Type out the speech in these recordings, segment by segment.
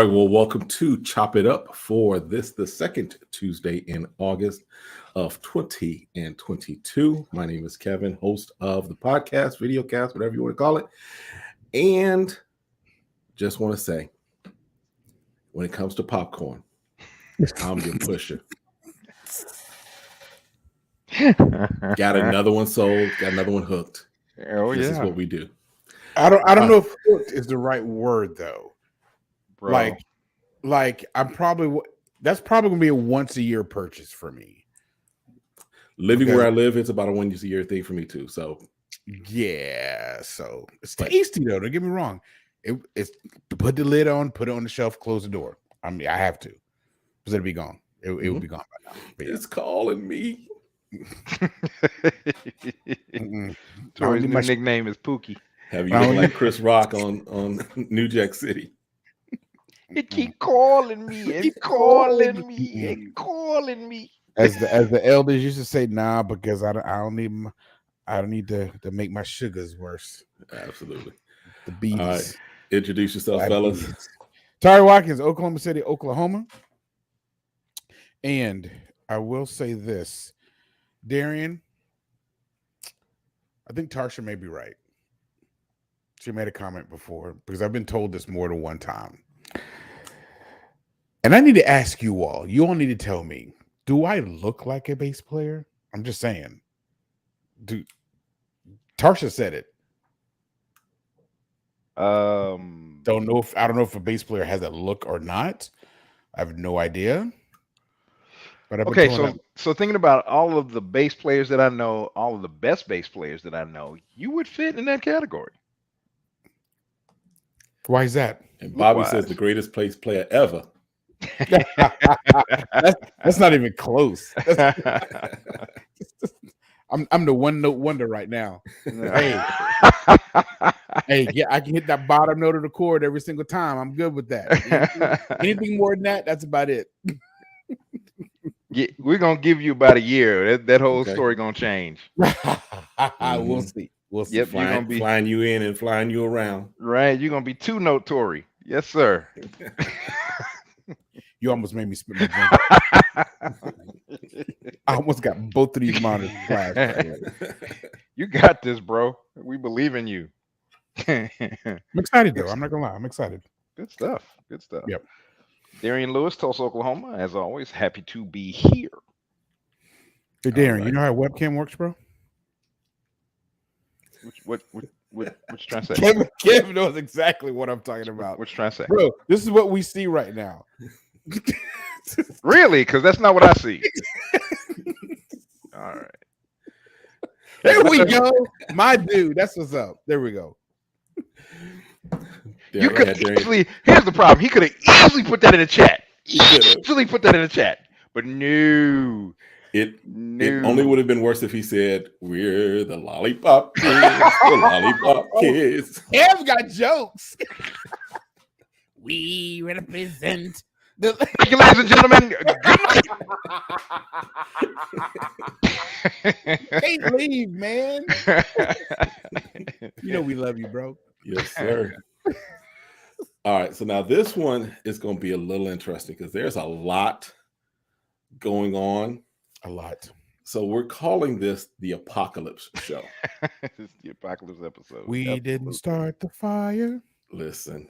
right, well, welcome to Chop It Up for the second Tuesday in August of 2022. My name is Kevin, host of the podcast, videocast, whatever you want to call it. And just want to say, when it comes to popcorn, I'm your pusher. Got another one sold, got another one hooked. Oh, This is what we do. I don't know if hooked is the right word though. Bro. Like that's probably gonna be a once a year purchase for me. Living where I live, it's about a once a year thing for me too. So yeah, so it's tasty though. Don't get me wrong. It's put the lid on, put it on the shelf, close the door. I mean, I have to because it'll be gone. It will be gone by now. But yeah. It's calling me. Tori's new nickname is Pookie. Have you looking like Chris Rock on New Jack City? It keep calling me. It's calling me. It's calling me. As the elders used to say, nah, because I don't need to make my sugars worse. Absolutely. The bees. All right. Introduce yourself, fellas. Tari Watkins, Oklahoma City, Oklahoma. And I will say this, Darian, I think Tarsha may be right. She made a comment before because I've been told this more than one time. And I need to ask you all need to tell me, do I look like a bass player? I'm just saying. Tarsha said it. I don't know if a bass player has that look or not. I have no idea. But okay, so thinking about all of the bass players that I know, all of the best bass players that I know, you would fit in that category. Why is that? And Bobby says the greatest bass player ever. that's not even close. I'm the one note wonder right now. Hey, yeah, I can hit that bottom note of the chord every single time. I'm good with that. Anything more than that, that's about it. Yeah, we're gonna give you about a year. That whole story gonna change. We'll see. We'll see. Yep, you're gonna be flying you in and flying you around. Right, you're gonna be two note Tory. Yes, sir. You almost made me spit my drink. I almost got both of these monitors flashed. You got this, bro. We believe in you. I'm excited though. I'm not gonna lie. I'm excited. Good stuff. Good stuff. Yep. Darian Lewis, Tulsa, Oklahoma. As always, happy to be here. Hey, Darian, you know how webcam works, bro? What you trying to say? Kevin knows exactly what I'm talking about. What you trying to say? Bro, this is what we see right now. Really? Because that's not what I see. All right. There we go. My dude. That's what's up. There we go. You could easily, here's the problem. He could have easily put that in the chat. But no. It only would have been worse if he said, "We're the lollipop kids, the lollipop kids." Kev got jokes. We represent the. Thank you, ladies and gentlemen. Good night. Can't leave, man. You know we love you, bro. Yes, sir. All right, so now this one is going to be a little interesting because there's a lot going on. A lot. So we're calling this the Apocalypse Show. It's the Apocalypse episode. We didn't start the fire. Listen.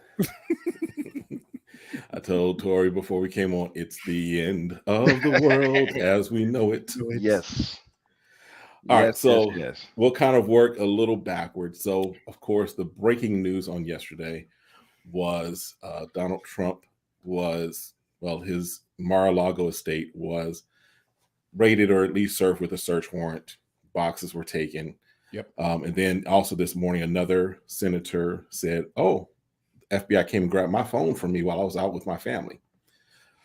I told Tori before we came on, it's the end of the world as we know it. Yes. All right, so we'll kind of work a little backwards. So, of course, the breaking news on yesterday was Donald Trump his Mar-a-Lago estate was raided or at least served with a search warrant. Boxes were taken. Yep. And then also this morning, another senator said, "Oh, FBI came and grabbed my phone from me while I was out with my family."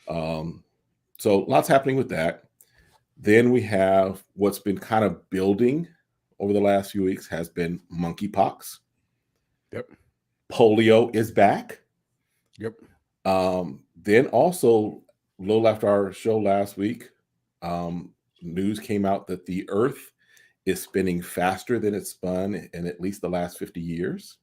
So lots happening with that. Then we have what's been kind of building over the last few weeks has been monkeypox. Yep. Polio is back. Yep. Then also, a little after our show last week, news came out that the Earth is spinning faster than it's spun in at least the last 50 years.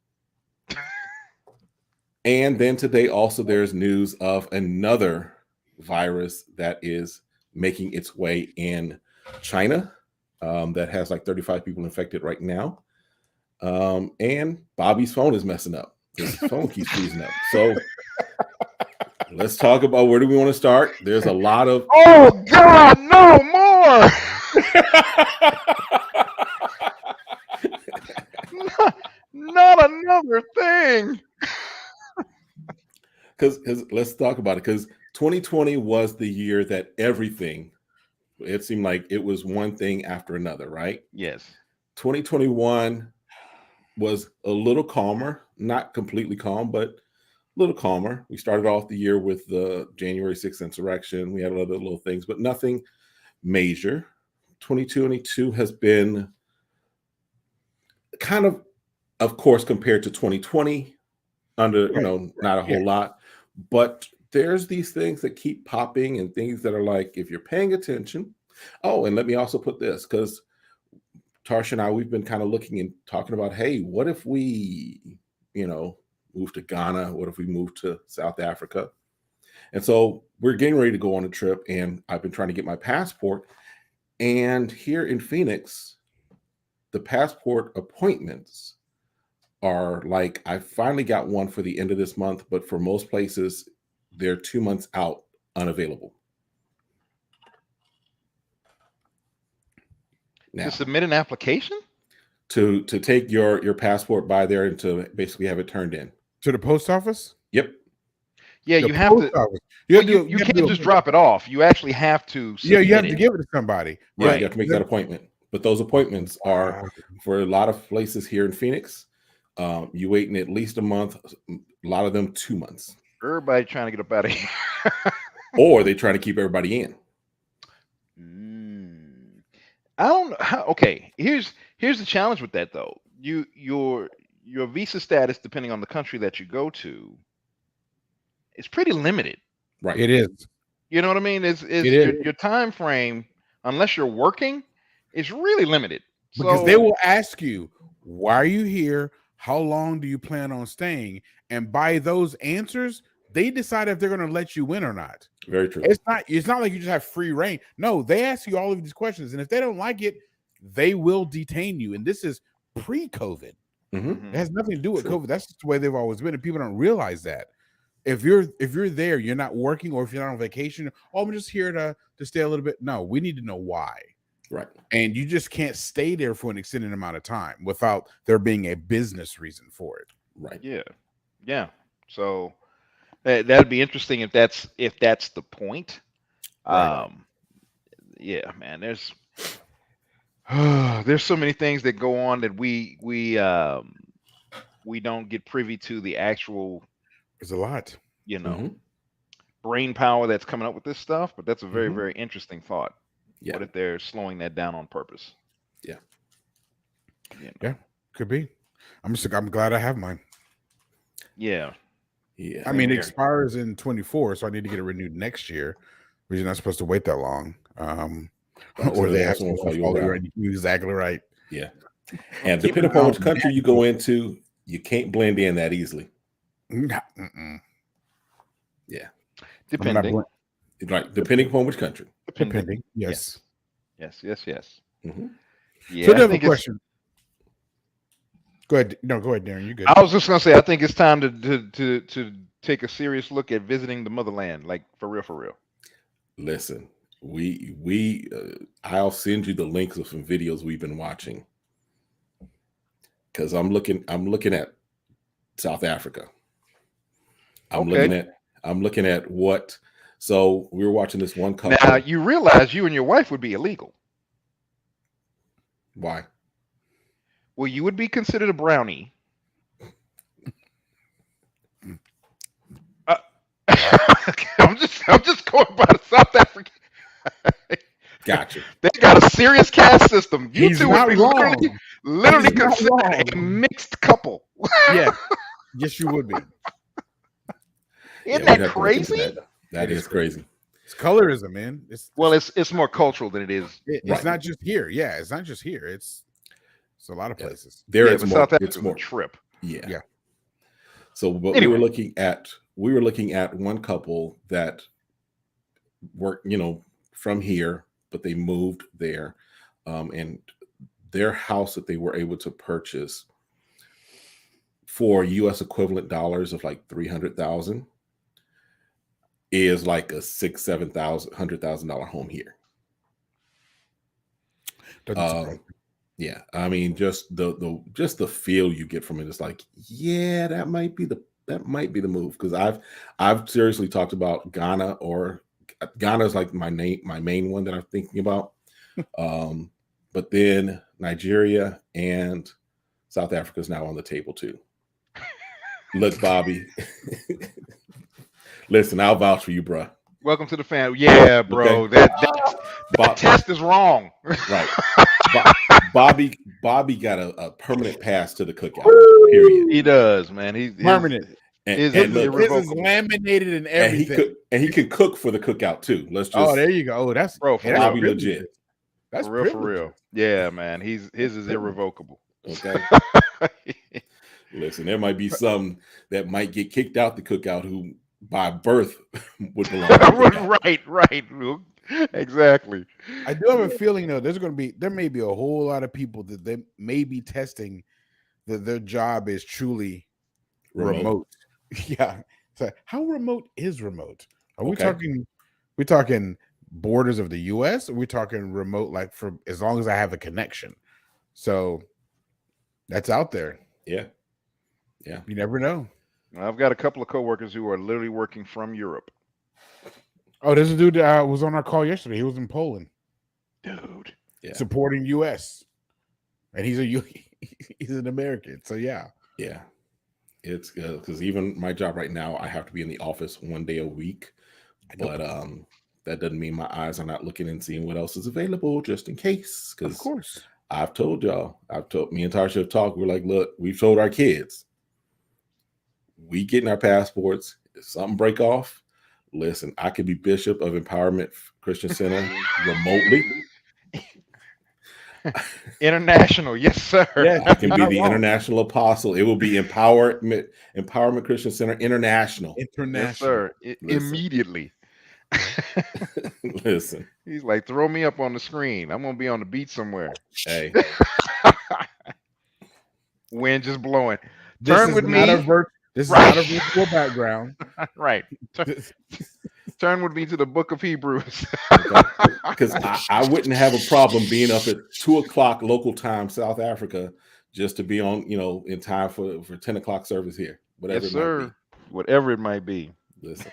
And then today also there's news of another virus that is making its way in China that has like 35 people infected right now. And Bobby's phone is messing up. His phone keeps freezing up. So let's talk about, where do we want to start? There's a lot of... Oh God, no more. Not another thing. Because let's talk about it. Because 2020 was the year that everything, it seemed like it was one thing after another, right? Yes. 2021 was a little calmer, not completely calm, but a little calmer. We started off the year with the January 6th insurrection. We had other little things, but nothing major. 2022 has been kind of course, compared to 2020, under, not a whole lot, but there's these things that keep popping and things that are like, if you're paying attention. Oh, and let me also put this, because Tarsha and I, we've been kind of looking and talking about, hey, what if we, move to Ghana? What if we move to South Africa? And so we're getting ready to go on a trip, and I've been trying to get my passport. And here in Phoenix, the passport appointments are like, I finally got one for the end of this month, but for most places, they're 2 months out, unavailable. Now, to submit an application? To take your passport by there and to basically have it turned in. To the post office? Yep. Yeah, The you have to. post office. You can't just drop it off. You actually have to. You have to give it to somebody. Yeah, Right. you have to make that appointment. But those appointments are, for a lot of places here in Phoenix, you waiting at least a month, a lot of them 2 months. Everybody trying to get up out of here. Or they try to keep everybody in. I don't know how. Okay, here's the challenge with that though. Your visa status, depending on the country that you go to, is pretty limited. Right. It is. You know what I mean? Your time frame, unless you're working, is really limited. Because they will ask you, why are you here? How long do you plan on staying? And by those answers, they decide if they're going to let you in or not. Very true. It's not like you just have free reign. No, they ask you all of these questions, and if they don't like it, they will detain you. And this is pre-COVID. Mm-hmm. It has nothing to do with COVID. That's just the way they've always been, and people don't realize that. If you're there, you're not working, or if you're not on vacation, I'm just here to stay a little bit. No, we need to know why. Right. And you just can't stay there for an extended amount of time without there being a business reason for it. Right. Yeah. So that'd be interesting if that's the point. Right. Yeah, man. There's so many things that go on that we don't get privy to the actual. There's a lot, brain power that's coming up with this stuff. But that's a very, Mm-hmm. very interesting thought. Yeah. What if they're slowing that down on purpose? Yeah. Yeah, could be. I'm glad I have mine. Yeah. I mean, it expires in 24, so I need to get it renewed next year. But you're not supposed to wait that long. Or they have to follow you right. You're exactly right. Yeah. And depending upon which country you go into, you can't blend in that easily. Mm-mm. Yeah. Depending. Right. Depending upon which country. Depending. Yes. Yes. Mm-hmm. Yeah. So I have a question. Go ahead. No, go ahead, Darren. You're good. I was just gonna say, I think it's time to take a serious look at visiting the motherland, like for real. Listen, I'll send you the links of some videos we've been watching, because I'm looking at South Africa. I'm looking at what. So we were watching this one couple. Now you realize you and your wife would be illegal. Why? Well, you would be considered a brownie. I'm just going by the South African. Gotcha. They got a serious caste system. You He's two not would be wrong. literally He's not considered a mixed couple. Yeah. Yes, you would be. Isn't we'd have that to look into crazy? That is crazy. It's colorism, man. It's more cultural than it is. It's not just here. Yeah, it's not just here. It's a lot of places. There Yeah, it's but more. South Africa's It's more a trip. Yeah. So, but Anyway. we were looking at one couple that worked, from here, but they moved there, and their house that they were able to purchase for U.S. equivalent dollars of like 300,000 is like a $6,000-$7,000 home here. Yeah, I mean, just the feel you get from it is like, yeah, that might be the move, because I've seriously talked about Ghana, or Ghana is like my main one that I'm thinking about, but then Nigeria and South Africa is now on the table too. Look, Bobby, listen, I'll vouch for you, bro. Welcome to the family. Yeah, bro. Okay. That test is wrong. Right. Bobby got a permanent pass to the cookout. Period. He does, man. He's permanent. His This is laminated and everything. And he could cook for the cookout too. Let's just. Oh, there you go. Oh, that's bro. that's Bobby privilege. legit. That's for real. Yeah, man. His is irrevocable. Okay. Listen, there might be some that might get kicked out the cookout who by birth would belong. Right. Exactly. I do have a feeling though, there may be a whole lot of people that they may be testing that their job is truly remote. Yeah. So how remote is remote? Are we talking borders of the US? Or are we talking remote like for as long as I have a connection? So that's out there. Yeah. You never know. I've got a couple of coworkers who are literally working from Europe. Oh, there's a dude that was on our call yesterday. He was in Poland, Dude. Yeah. supporting US, and he's an American. So yeah. It's because even my job right now, I have to be in the office one day a week, but that doesn't mean my eyes are not looking and seeing what else is available just in case. Because of course, I've told me and Tarsha have talked. We're like, look, we've told our kids, we getting our passports. If something break off, listen, I could be Bishop of Empowerment Christian Center remotely. International, yes, sir. Yeah, I can be the international apostle. It will be Empowerment Christian Center International. Yes, sir. Immediately. Listen. He's like, throw me up on the screen. I'm gonna be on the beach somewhere. Hey. Wind just blowing. This Turn is with not me. This is not a virtual background. Right. Turn with me to the book of Hebrews. Because I wouldn't have a problem being up at 2:00 local time, South Africa, just to be on, in time for 10 o'clock service here. Whatever yes, it might sir. be. Whatever it might be. Listen.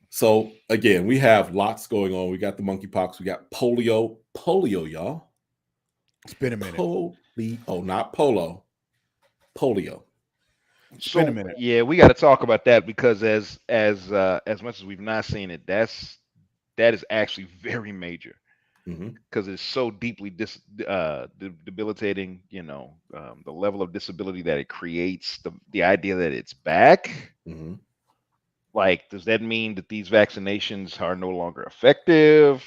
So again, we have lots going on. We got the monkeypox, we got polio, y'all. It's been a minute. Not polo. Polio. It's been a minute. Yeah, we got to talk about that because as much as we've not seen it, that is actually very major because it's so deeply debilitating. The level of disability that it creates, the idea that it's back. Like, does that mean that these vaccinations are no longer effective?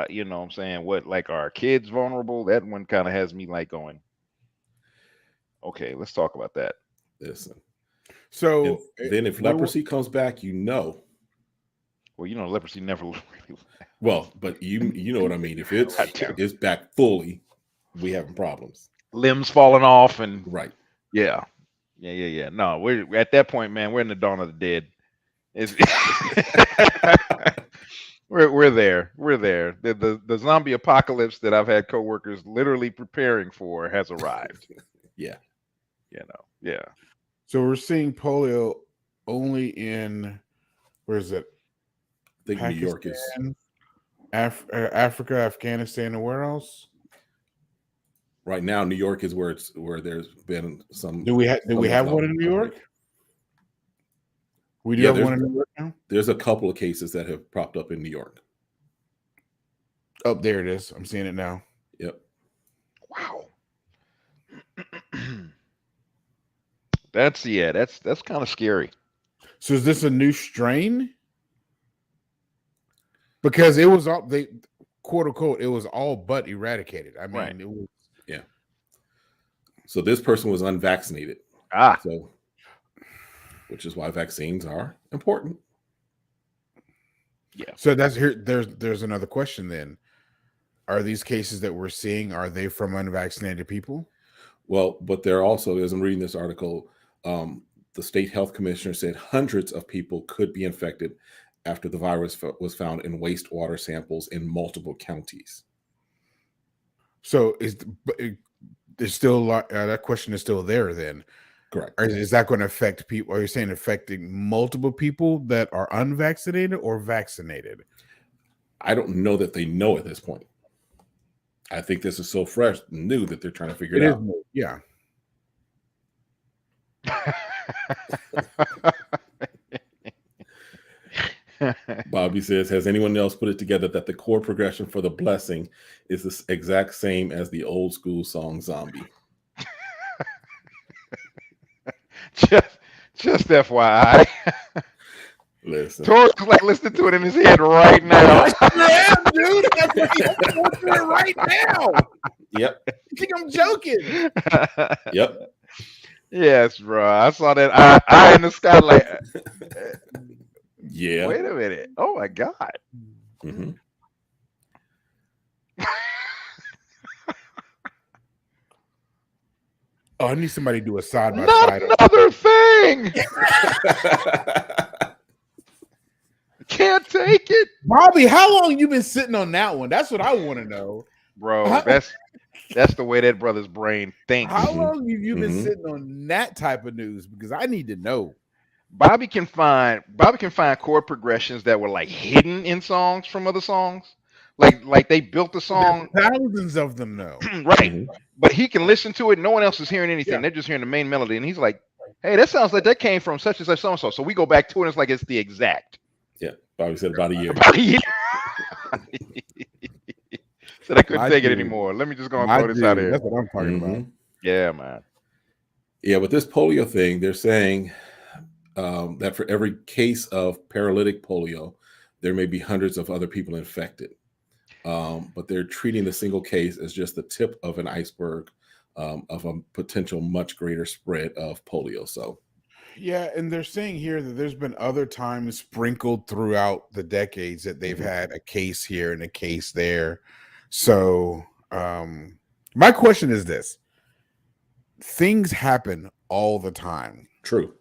You know what I'm saying? What, like, are our kids vulnerable? That one kind of has me like going, okay, let's talk about that. Listen. So then if leprosy comes back, well, leprosy never really. Well, but you know what I mean. If it's back fully, we having problems. Limbs falling off and right. Yeah. No, we're at that point, man. We're in the dawn of the dead. We're there. The zombie apocalypse that I've had coworkers literally preparing for has arrived. Yeah. Yeah. So we're seeing polio only in, where is it? I think Pakistan, New York is Africa, Afghanistan, and where else? Right now, New York is where there's been some. Do we have one in New York? We do have one in New York now? There's a couple of cases that have popped up in New York. Oh, there it is. I'm seeing it now. Yep. Wow. That's kind of scary. So is this a new strain? Because it was all quote unquote, it was all but eradicated. I mean, it was So this person was unvaccinated. So which is why vaccines are important. Yeah. So that's here. There's another question then. Are these cases that we're seeing, are they from unvaccinated people? Well, but there also, as I'm reading this article, the state health commissioner said hundreds of people could be infected after the virus was found in wastewater samples in multiple counties. So there's still a lot, that question is still there then. Correct. Or is that going to affect people? Are you saying affecting multiple people that are unvaccinated or vaccinated? I don't know that they know at this point. I think this is so fresh and new that they're trying to figure it out. New. Yeah. Bobby says, has anyone else put it together that the chord progression for the blessing is the exact same as the old school song Zombie? just FYI. Listen. Tor's like listening to it in his head right now. Yeah, dude. That's what he's going through it right now. Yep. You think I'm joking? Yep. Yes, bro. I saw that eye in the sky like, yeah. Wait a minute. Oh my God. Mm-hmm. Oh, I need somebody to do a side by Not side. another thing. Can't take it. Bobby, how long you been sitting on that one? That's what I want to know. Bro, that's the way that brother's brain thinks. How long have you been sitting on that type of news? Because I need to know. Bobby can find chord progressions that were like hidden in songs from other songs. Like they built the song. There's thousands of them though. Right. Mm-hmm. But he can listen to it. No one else is hearing anything. Yeah. They're just hearing the main melody. And he's like, hey, that sounds like that came from such and such so-and-so. So we go back to it and it's like it's the exact. Yeah. Bobby said about a year. About a year. Said I couldn't take it anymore. Let me just go and throw this out here. That's what I'm talking about. Yeah, man. Yeah, with this polio thing, they're saying that for every case of paralytic polio, there may be hundreds of other people infected. But they're treating the single case as just the tip of an iceberg of a potential much greater spread of polio. So, yeah, and they're saying here that there's been other times sprinkled throughout the decades that they've had a case here and a case there. So, my question is this: things happen all the time. True.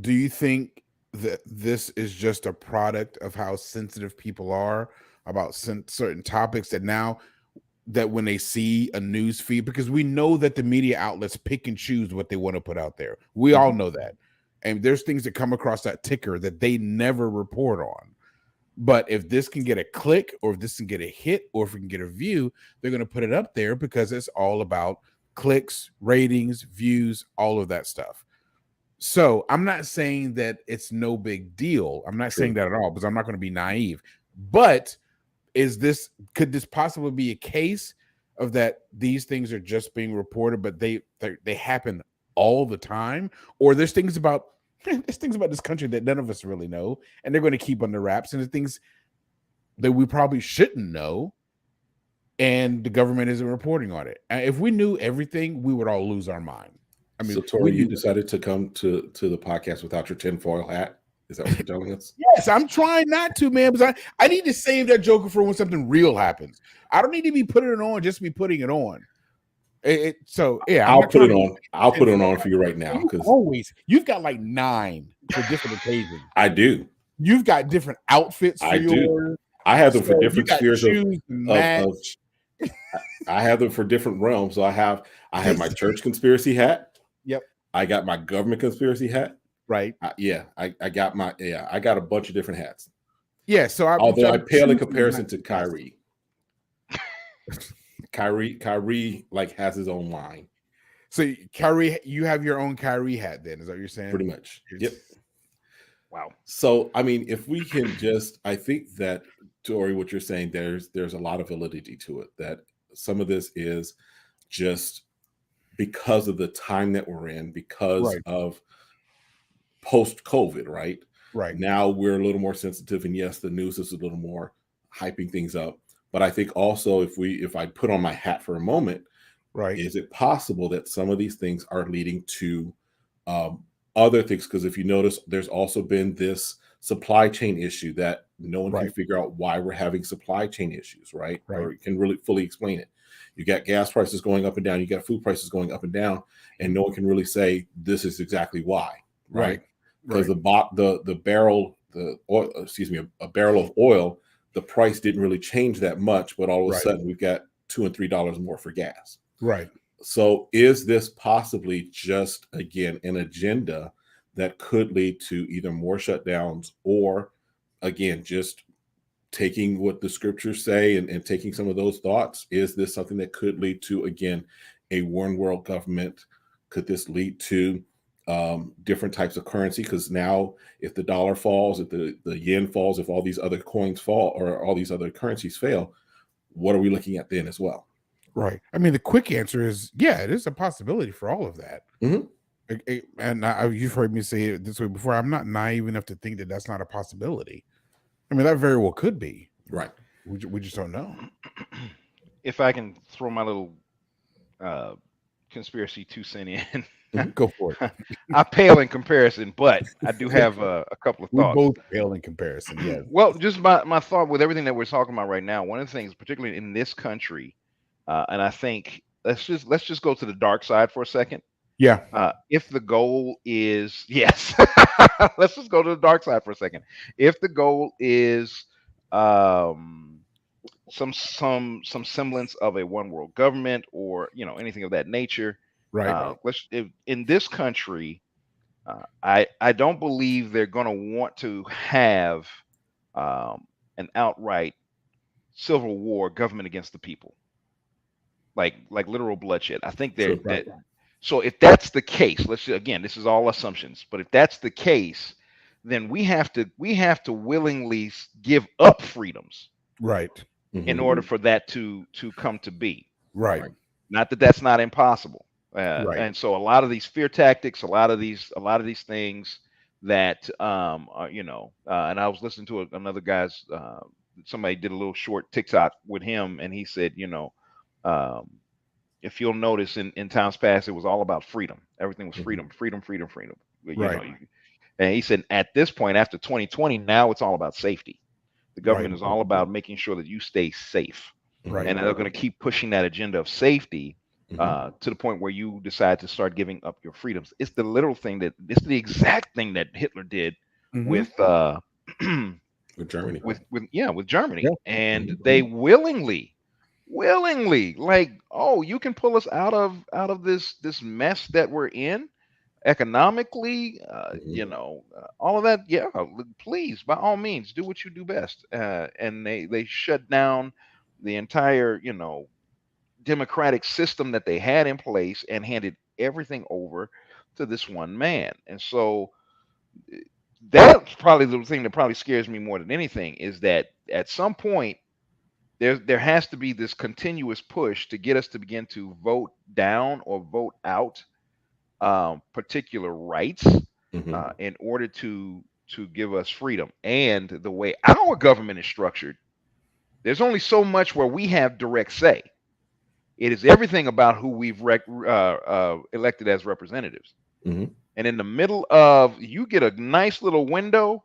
Do you think that this is just a product of how sensitive people are about certain topics that now that when they see a news feed, because we know that the media outlets pick and choose what they want to put out there. We all know that. And there's things that come across that ticker that they never report on. But if this can get a click or if this can get a hit or if we can get a view, they're going to put it up there because it's all about clicks, ratings, views, all of that stuff. So I'm not saying that it's no big deal. I'm not saying that at all because I'm not going to be naive. But could this possibly be a case of that these things are just being reported, but they happen all the time? Or there's things about this country that none of us really know, and they're going to keep under wraps, and the things that we probably shouldn't know, and the government isn't reporting on it. If we knew everything, we would all lose our mind. I mean, so Tori, you decided to come to the podcast without your tinfoil hat. Is that what you're telling us? Yes, I'm trying not to, man, because I need to save that joker for when something real happens. I don't need to be putting it on just to be putting it on. So yeah, I'll put it on. I'll put it on for you right now because you've got like 9 for different occasions. I do. You've got different outfits for yours. I have them for different spheres of I have them for different realms. So I have my church conspiracy hat. Yep. I got my government conspiracy hat. Right. I got a bunch of different hats. Yeah. So although I pale in comparison to Kyrie. Kyrie like has his own line. So Kyrie, you have your own Kyrie hat then, is that what you're saying? Pretty much. Yep. Wow. So I mean, if we can just, I think that, Tori, what you're saying, there's a lot of validity to it, that some of this is just because of the time that we're in, because of post-COVID, right? Right. Now we're a little more sensitive, and yes, the news is a little more hyping things up. But I think also if I put on my hat for a moment, right, is it possible that some of these things are leading to other things, because if you notice, there's also been this supply chain issue that no one can figure out why we're having supply chain issues, right? Or can really fully explain it. You got gas prices going up and down, you got food prices going up and down, and no one can really say this is exactly why, right? Because the barrel, the oil, a barrel of oil, the price didn't really change that much, but all of a sudden we've got $2 and $3 more for gas. Right. So is this possibly just, again, an agenda that could lead to either more shutdowns or, again, just taking what the scriptures say and taking some of those thoughts? Is this something that could lead to, again, a one world government? Could this lead to different types of currency? Because now if the dollar falls, if the yen falls, if all these other coins fall or all these other currencies fail, what are we looking at then as well? Right. I mean, the quick answer is, yeah, it is a possibility for all of that. And you've heard me say it this way before. I'm not naive enough to think that that's not a possibility. I mean, that very well could be. Right. We just don't know. If I can throw my little conspiracy 2 cent in. Go for it. I pale in comparison, but I do have a couple of thoughts. We both pale in comparison, yeah. Well, just my thought with everything that we're talking about right now, one of the things, particularly in this country, and I think let's just go to the dark side for a second. Yeah. If the goal is let's just go to the dark side for a second. If the goal is some semblance of a one world government or anything of that nature, right? In this country, I don't believe they're going to want to have an outright civil war, government against the people, like literal bloodshed. I think they're so if that's the case, this is all assumptions, but if that's the case, then we have to willingly give up freedoms, right, in order for that to come to be, right. Not that that's not impossible, right. And so a lot of these fear tactics, a lot of these things that and I was listening to another guy's somebody did a little short TikTok with him, and he said, if you'll notice in times past, it was all about freedom. Everything was freedom. Right. And he said, at this point, after 2020, now it's all about safety. The government is all about making sure that you stay safe. Right. And they're going to keep pushing that agenda of safety to the point where you decide to start giving up your freedoms. It's the the exact thing that Hitler did with Germany. With Germany. Yeah. And they willingly, like, oh, you can pull us out of this mess that we're in economically, all of that. Yeah, please, by all means, do what you do best. And they shut down the entire, democratic system that they had in place and handed everything over to this one man. And so that's probably the thing that probably scares me more than anything, is that at some point there has to be this continuous push to get us to begin to vote down or vote out particular rights in order to give us freedom. And the way our government is structured, there's only so much where we have direct say. It is everything about who we've elected as representatives. And in the middle of, you get a nice little window,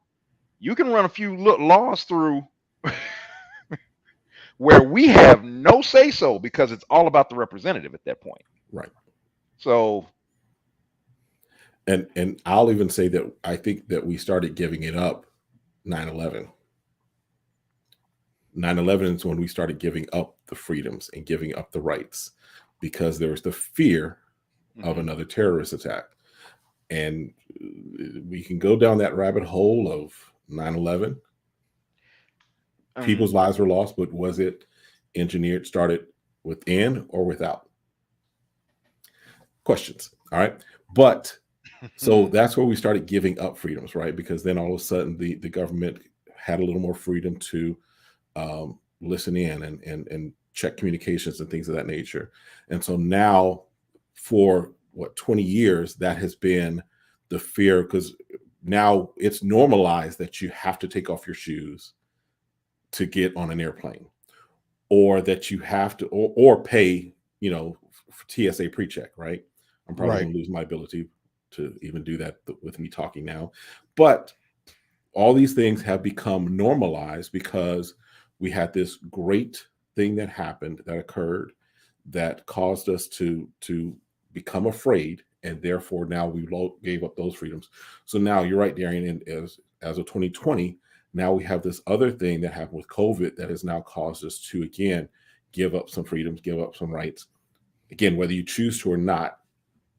you can run a few laws through where we have no say so, because it's all about the representative at that point. Right. So, and I'll even say that I think that we started giving it up 9/11. 9/11 is when we started giving up the freedoms and giving up the rights, because there was the fear of another terrorist attack. And we can go down that rabbit hole of 9/11. People's lives were lost, but was it engineered, started within or without? Questions. All right. But so that's where we started giving up freedoms, right? Because then all of a sudden the government had a little more freedom to listen in and check communications and things of that nature. And so now for 20 years, that has been the fear, because now it's normalized that you have to take off your shoes to get on an airplane, or that you have to, or pay, for TSA pre-check, right? I'm probably going to lose my ability to even do that with me talking now. But all these things have become normalized because we had this great thing that happened, that occurred, that caused us to become afraid, and therefore now we gave up those freedoms. So now you're right, Darian, and as of 2020, now we have this other thing that happened with COVID that has now caused us to again give up some freedoms, give up some rights. Again, whether you choose to or not,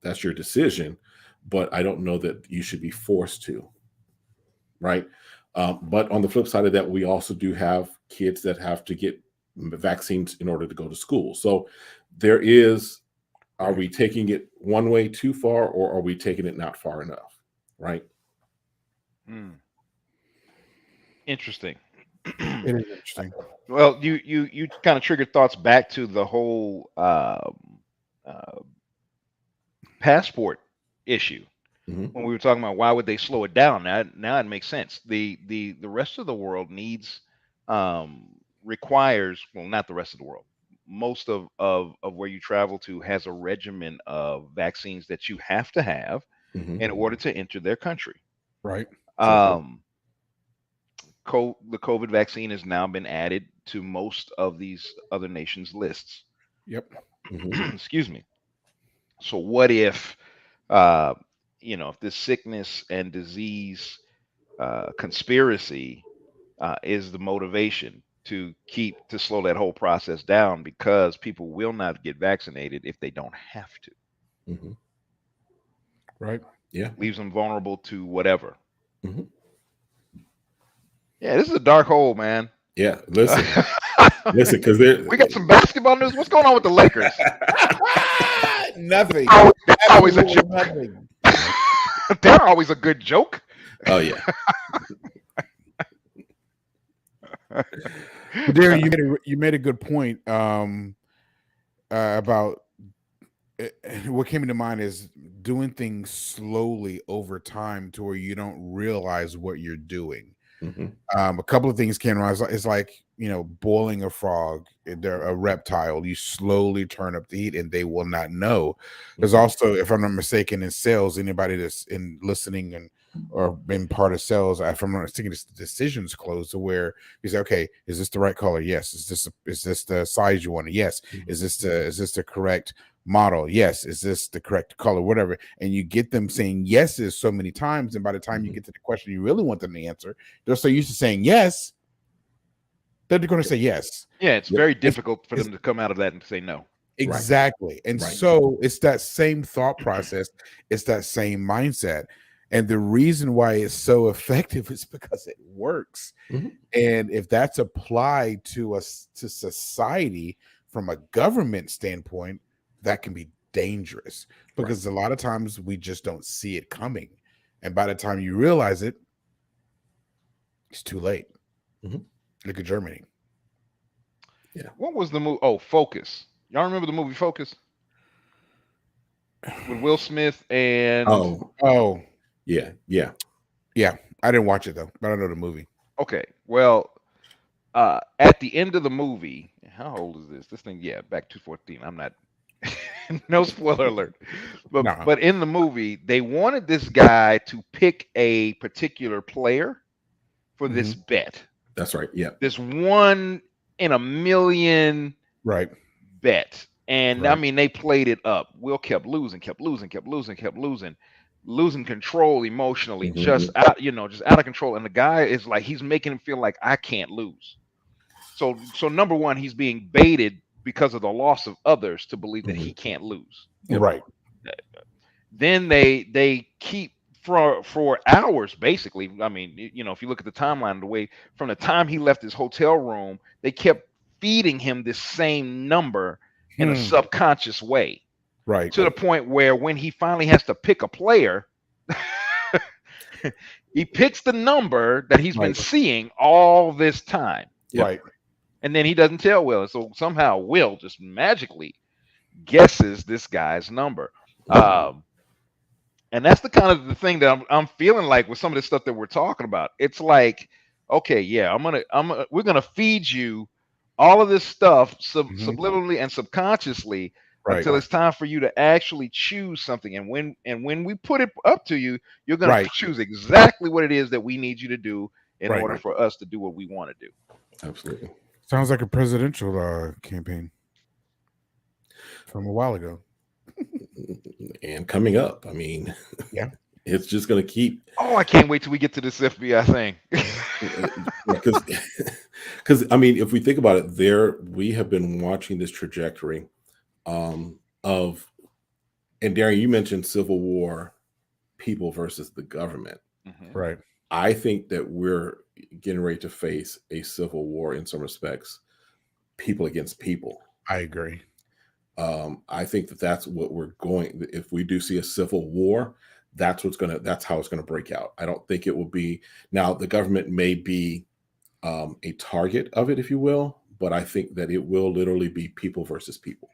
that's your decision, but I don't know that you should be forced to, right? But on the flip side of that, we also do have kids that have to get vaccines in order to go to school. So there is, are we taking it one way too far, or are we taking it not far enough, right? Interesting. It is interesting. Well, you kind of triggered thoughts back to the whole passport issue. When we were talking about why would they slow it down, now it makes sense. The rest of the world requires, well, not the rest of the world, most of where you travel to has a regimen of vaccines that you have to have in order to enter their country. Right. The COVID vaccine has now been added to most of these other nations' lists. Yep. Excuse me. So what if, if this sickness and disease conspiracy is the motivation to slow that whole process down, because people will not get vaccinated if they don't have to. Right. Yeah. Leaves them vulnerable to whatever. Yeah, this is a dark hole, man. Yeah, listen, because we got some basketball news. What's going on with the Lakers? Nothing. They're always a joke. Nothing. They're always a good joke. Oh yeah. Darren, you made a good point about what came into mind is doing things slowly over time to where you don't realize what you're doing. A couple of things came around. It's like, boiling a frog. They're a reptile. You slowly turn up the heat and they will not know. There's also, if I'm not mistaken, in sales, anybody that's in listening and or been part of sales, if I'm not mistaken, it's decisions closed to where you say, okay, is this the right color? Yes. Is this the size you want? Yes. Is this the correct model? Yes. Is this the correct color? Whatever. And you get them saying yeses so many times, and by the time you get to the question you really want them to answer, they're so used to saying yes that they're going to say yes. Yeah, it's very difficult for them to come out of that and say no. Exactly. And so it's that same thought process, it's that same mindset. And the reason why it's so effective is because it works. And if that's applied to society from a government standpoint, that can be dangerous, because a lot of times we just don't see it coming. And by the time you realize it, it's too late. Look at Germany. Yeah. What was the movie? Oh, Focus. Y'all remember the movie Focus? With Will Smith and... Oh. Yeah. I didn't watch it though, but I know the movie. Okay. Well, at the end of the movie, how old is this? This thing, back to 14. I'm not... no spoiler alert. But in the movie, they wanted this guy to pick a particular player for this bet. That's right. Yeah. This 1 in a million bet. And I mean, they played it up. Will kept losing, losing control emotionally, just out of control. And the guy is like, he's making him feel like I can't lose. So number one, he's being baited because of the loss of others to believe that he can't lose. Right. Then they keep for hours, basically. I mean, if you look at the timeline, the way from the time he left his hotel room, they kept feeding him this same number in a subconscious way. Right. To the point where when he finally has to pick a player, he picks the number that he's been seeing all this time. Right. And then he doesn't tell Will. So somehow Will just magically guesses this guy's number. And that's the kind of the thing that I'm feeling like with some of the stuff that we're talking about. It's like, okay, yeah, we're gonna feed you all of this stuff subliminally and subconsciously until it's time for you to actually choose something. And when we put it up to you, you're going to choose exactly what it is that we need you to do in order for us to do what we want to do. Absolutely. Sounds like a presidential campaign from a while ago. And coming up, I mean, yeah, it's just going to keep. Oh, I can't wait till we get to this FBI thing. Because I mean, if we think about it, we have been watching this trajectory of, and Darren, you mentioned civil war, people versus the government. Mm-hmm. Right. I think that we're getting ready to face a civil war in some respects, people against people. I agree. I think that's what we're going. If we do see a civil war, that's how it's gonna break out. I don't think it will be. Now the government may be a target of it, if you will, but I think that it will literally be people versus people.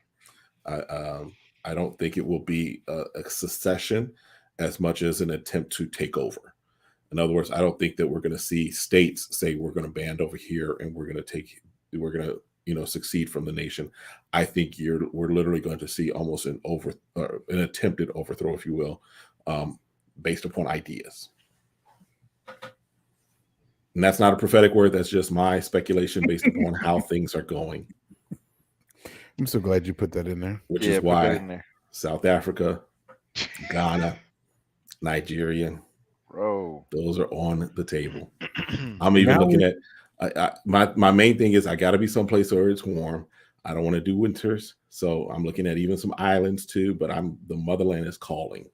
I don't think it will be a secession as much as an attempt to take over. In other words, I don't think that we're going to see states say we're going to band over here and we're going to succeed from the nation. I think we're literally going to see almost an attempted overthrow, if you will, based upon ideas. And that's not a prophetic word. That's just my speculation based upon how things are going. I'm so glad you put that in there. Which is why South Africa, Ghana, Nigeria, those are on the table. I'm even looking at my main thing is I got to be someplace where it's warm. I don't want to do winters, so I'm looking at even some islands too. But the motherland is calling.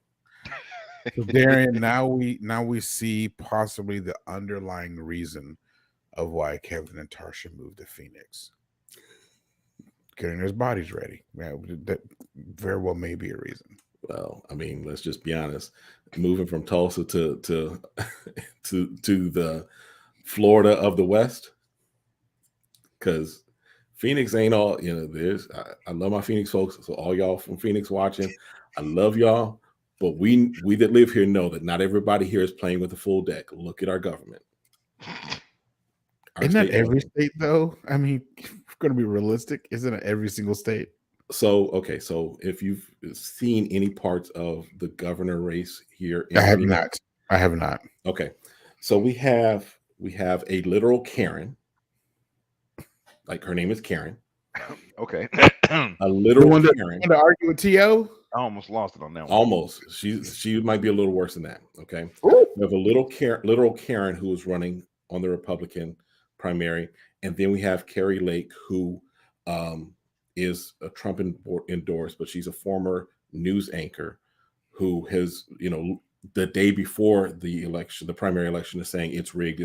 So Darian, now we see possibly the underlying reason of why Kevin and Tarsha moved to Phoenix. Getting his bodies ready. Yeah, that very well may be a reason. Well, I mean, let's just be honest. Moving from Tulsa to the Florida of the West, because Phoenix ain't all, I love my Phoenix folks. So all y'all from Phoenix watching, I love y'all. But we that live here know that not everybody here is playing with the full deck. Look at our government. Isn't that every state, though? I mean, if we're going to be realistic, isn't it every single state? So if you've seen any parts of the governor race here, I have not. Okay, so we have a literal Karen, like her name is Karen. Okay, a literal Karen. To argue with T.O. I almost lost it on that one. Almost, she might be a little worse than that. Okay, we have a literal Karen who is running on the Republican primary, and then we have Carrie Lake, who is a Trump endorsed, but she's a former news anchor who has, the day before the election, the primary election, is saying it's rigged.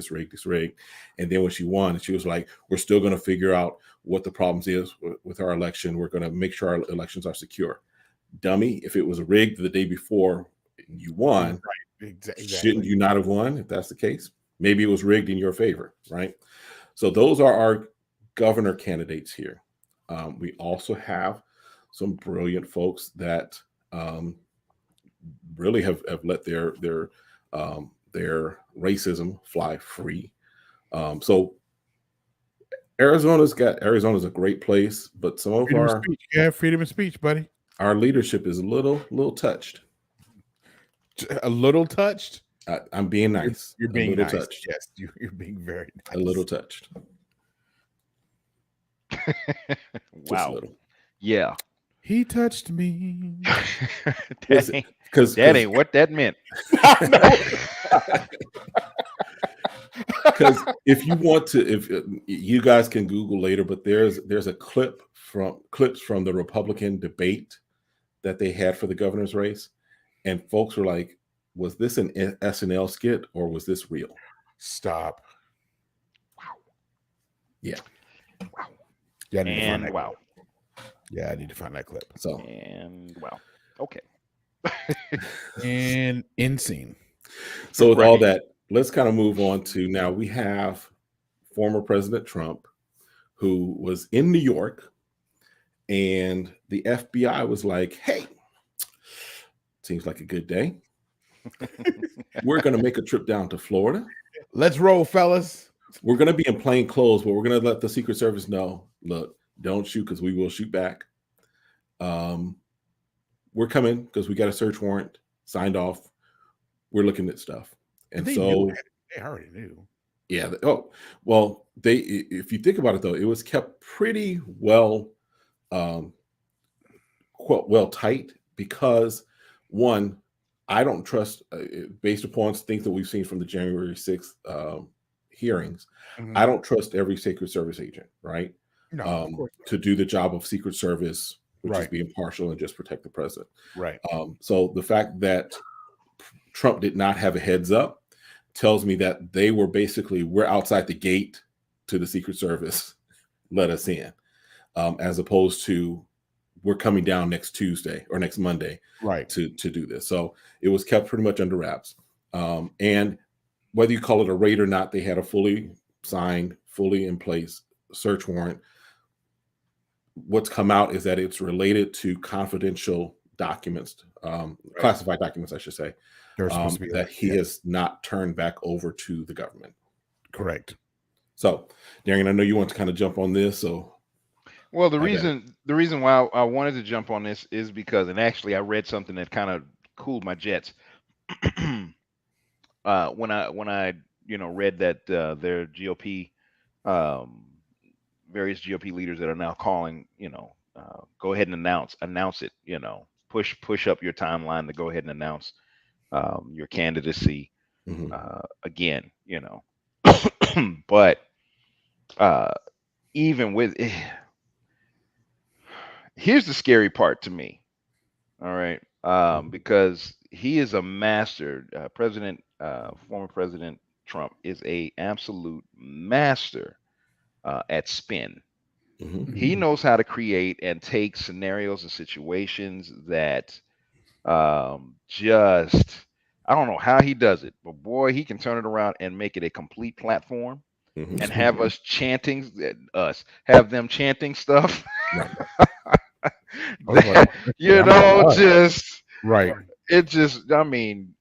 And then when she won, she was like, we're still going to figure out what the problems is with our election. We're going to make sure our elections are secure. Dummy, if it was rigged the day before you won, exactly. Shouldn't you not have won if that's the case? Maybe it was rigged in your favor, right? So those are our governor candidates here. We also have some brilliant folks that really have let their racism fly free. So Arizona's a great place, but some of freedom of speech, buddy. Our leadership is a little touched. A little touched. I'm being nice. You're being nice. Touched. Yes, you're being very nice. A little touched. Wow. Yeah. He touched me. That ain't what that meant. Because if you want to, if you guys can Google later, but there's a clips from the Republican debate that they had for the governor's race, and folks were like, was this an SNL skit or was this real? Stop. Wow. Yeah. Wow. Yeah, I need to find that clip. So and wow. Okay. And in scene. So with all that, let's kind of move on to now. We have former President Trump, who was in New York, and the FBI was like, hey, seems like a good day. We're going to make a trip down to Florida. Let's roll, fellas. We're going to be in plain clothes, but we're going to let the Secret Service know, look, don't shoot because we will shoot back. we're coming because we got a search warrant signed off. We're looking at stuff. And they so knew they already knew. Yeah. Oh, well, if you think about it though, it was kept pretty well, well tight because one, I don't trust, based upon things that we've seen from the January 6th hearings, I don't trust every Secret Service agent, right? No, of course to do the job of Secret Service, which is Right. be impartial and just protect the president. Right. So the fact that Trump did not have a heads up tells me that they were basically, we're outside the gate to the Secret Service, let us in, as opposed to we're coming down next Tuesday or next Monday Right. to do this. So it was kept pretty much under wraps. And whether you call it a raid or not, they had a fully signed, fully in place search warrant. What's come out is that it's related to confidential documents, classified documents, I should say, that he has not turned back over to the government. Correct. So, Darian, I know you want to kind of jump on this. So, well, the reason why I wanted to jump on this is because, and actually, I read something that kind of cooled my jets. When I read that their GOP, various GOP leaders that are now calling, go ahead and announce it, push up your timeline to go ahead and announce your candidacy again, but even with here's the scary part to me. All right. Because he is a master, former President Trump is a absolute master at spin. He knows how to create and take scenarios and situations that just, I don't know how he does it, but boy, he can turn it around and make it a complete platform and have us chanting, have them chanting stuff. That, just right. It just, I mean,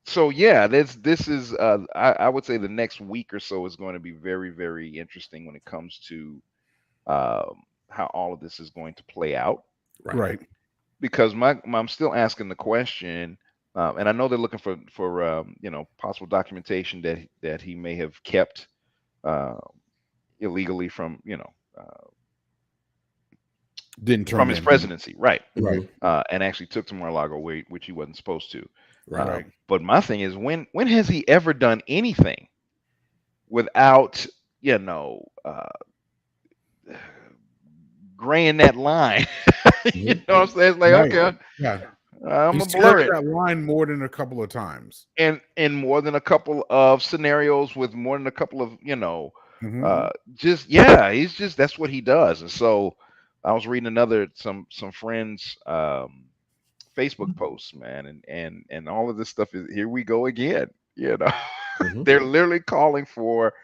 so yeah, this is I would say the next week or so is going to be very, very interesting when it comes to how all of this is going to play out. Right. Because I'm still asking the question, and I know they're looking for possible documentation that he may have kept illegally from didn't turn from his presidency, right? Right. And actually took to Mar-a-Lago, which he wasn't supposed to. Right. But my thing is, when has he ever done anything without graying that line? You know what I'm saying? It's like, okay, yeah, I'm gonna blur it. That line more than a couple of times, and more than a couple of scenarios, with more than a couple of he's just, that's what he does. And so I was reading some friends Facebook posts, man, and all of this stuff is, here we go again. They're literally calling for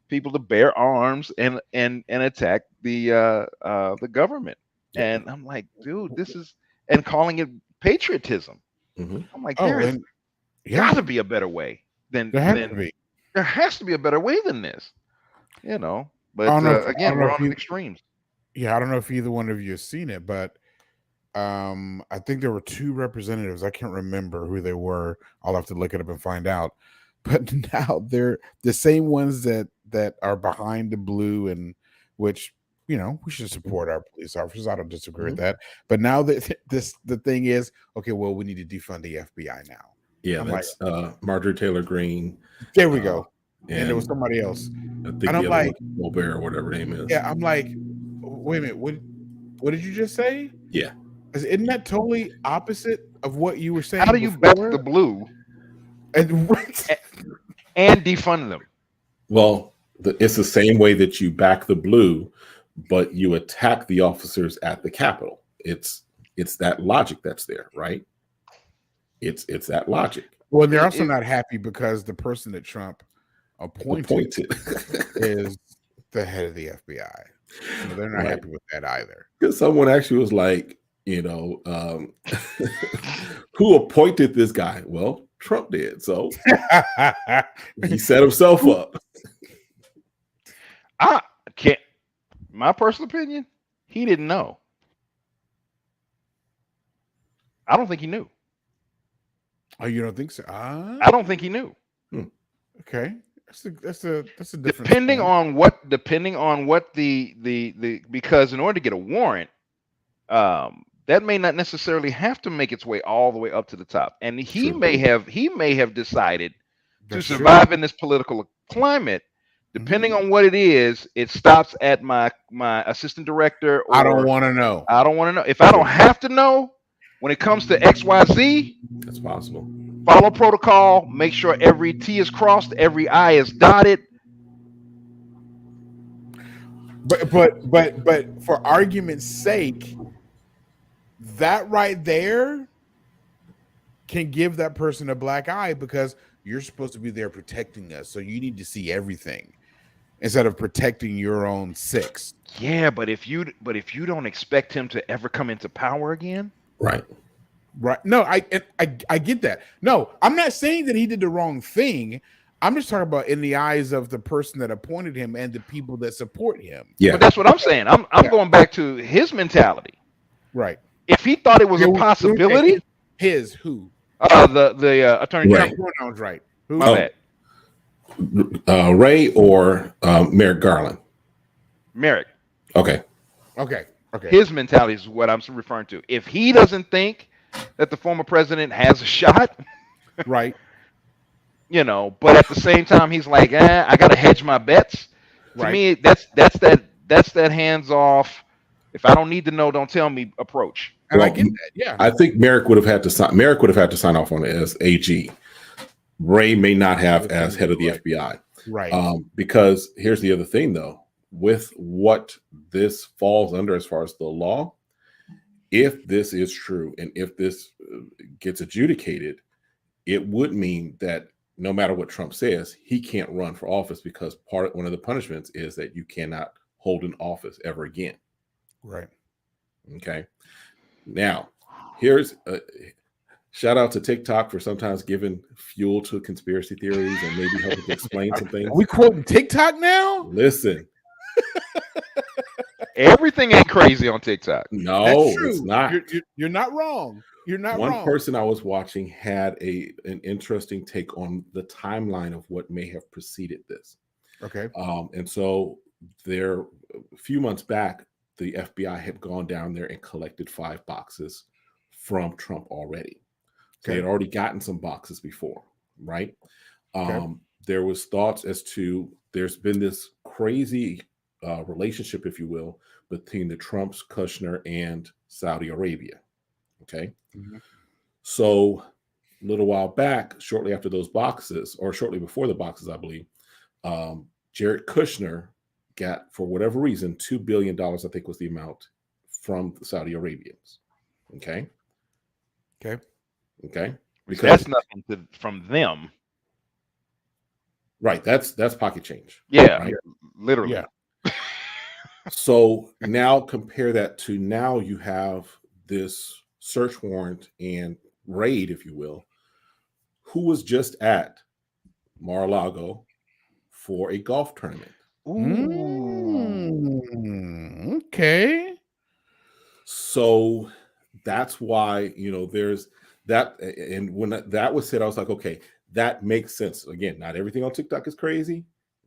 people to bear arms and attack the government. And I'm like, dude, this is, and calling it patriotism. I'm like, there's got to be a better way than there has to be a better way than this, But again, we're on extremes. Yeah, I don't know if either one of you has seen it, but I think there were two representatives. I can't remember who they were. I'll have to look it up and find out. But now they're the same ones that are behind the blue, and which, we should support our police officers. I don't disagree with that. But now that the thing is, okay, well, we need to defund the FBI now. Yeah, that's Marjorie Taylor Greene. There we go. And there was somebody else. I think I'm like Colbert or whatever name is. Yeah, I'm like, wait a minute, what did you just say? Yeah. Isn't that totally opposite of what you were saying? How do you back the blue and defund them? Well, it's the same way that you back the blue, but you attack the officers at the Capitol. It's that logic that's there, right? It's that logic. Well, they're also not happy because the person that Trump appointed is the head of the FBI. So they're not happy with that either. Because someone actually was like, who appointed this guy? Well, Trump did. So he set himself up. I can't. My personal opinion, He didn't know. I don't think he knew. Oh, you don't think so? I don't think he knew. Okay. That's a different Depending on what the because in order to get a warrant, that may not necessarily have to make its way all the way up to the top. And he may have decided to survive in this political climate. Depending on what it is, it stops at my assistant director. Or I don't want to know. I don't want to know. If I don't have to know when it comes to XYZ, that's possible. Follow protocol. Make sure every T is crossed, every I is dotted. But for argument's sake, that right there can give that person a black eye because you're supposed to be there protecting us. So you need to see everything instead of protecting your own six. Yeah, but if you don't expect him to ever come into power again, right. No, I get that. No, I'm not saying that he did the wrong thing. I'm just talking about in the eyes of the person that appointed him and the people that support him. Yeah, but that's what I'm saying. I'm going back to his mentality. Right. If he thought it was a possibility, his who? The attorney general. Pronouns right. Who? My bad. Ray or Merrick Garland? Merrick. Okay. His mentality is what I'm referring to. If he doesn't think that the former president has a shot, right? But at the same time, he's like, I gotta hedge my bets. To me, that's that hands off. If I don't need to know, don't tell me approach. And I get that. Yeah. I think Merrick would have had to sign. Merrick would have had to sign off on it as AG. Ray may not have as head of the FBI. Right. Because here's the other thing, though, with what this falls under as far as the law, if this is true and if this gets adjudicated, it would mean that no matter what Trump says, he can't run for office because one of the punishments is that you cannot hold an office ever again. Right. Okay. Now, here's a shout out to TikTok for sometimes giving fuel to conspiracy theories and maybe helping to explain some things. Are we quoting TikTok now? Listen. Everything ain't crazy on TikTok. No, it's not. You're not wrong. You're not wrong. One person I was watching had an interesting take on the timeline of what may have preceded this. Okay. And so there, a few months back, the FBI had gone down there and collected 5 boxes from Trump already. So they had already gotten some boxes before, right? There was thoughts as to there's been this crazy relationship, if you will, between the Trumps, Kushner, and Saudi Arabia. Okay. Mm-hmm. So a little while back, shortly after those boxes, or shortly before the boxes, I believe, Jared Kushner got, for whatever reason, $2 billion, I think was the amount, from the Saudi Arabians. Okay. Because that's nothing from them. Right. That's pocket change. Yeah. Right? Literally. Yeah. So now compare that to now you have this search warrant and raid, if you will, who was just at Mar-a-Lago for a golf tournament. Okay. So that's why, there's that. And when that was said, I was like, okay, that makes sense. Again, not everything on TikTok is crazy.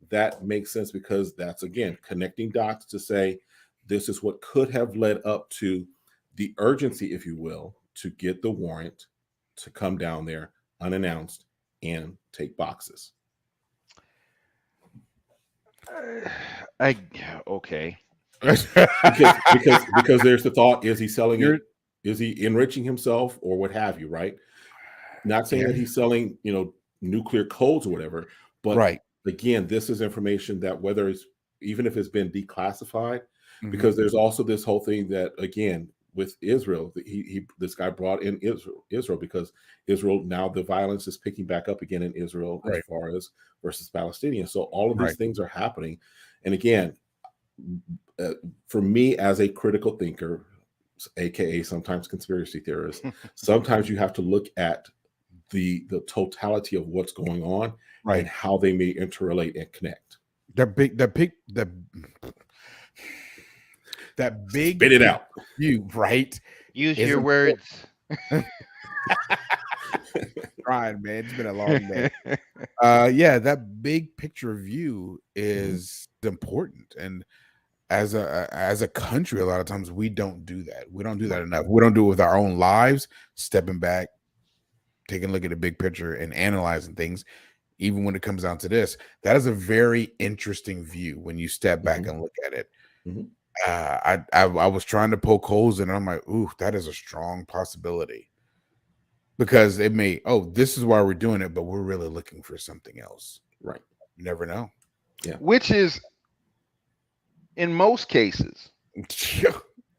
That makes sense because that's, again, connecting dots to say this is what could have led up to the urgency, if you will, to get the warrant to come down there unannounced and take boxes. Okay. because there's the thought, is he selling it? Is he enriching himself or what have you, right? Not saying that he's selling, nuclear codes or whatever, but right. Again, this is information that whether it's, even if it's been declassified, because there's also this whole thing that, again, with Israel, this guy brought in Israel because Israel, now the violence is picking back up again in Israel as far as versus Palestinians. So all of these things are happening. And again, for me as a critical thinker, aka sometimes conspiracy theorist, sometimes you have to look at the totality of what's going on and how they may interrelate and connect. that big Spit it out. view, right? Use Is your important. words. Trying, man. It's been a long day. Yeah, that big picture view is important, and as a country, a lot of times we don't do that. We don't do that enough. We don't do it with our own lives. Stepping back, taking a look at the big picture, and analyzing things. Even when it comes down to this, that is a very interesting view when you step back and look at it. I was trying to poke holes in it. I'm like, ooh, that is a strong possibility. Because it may, this is why we're doing it, but we're really looking for something else. Right. You never know. Yeah. Which is, in most cases.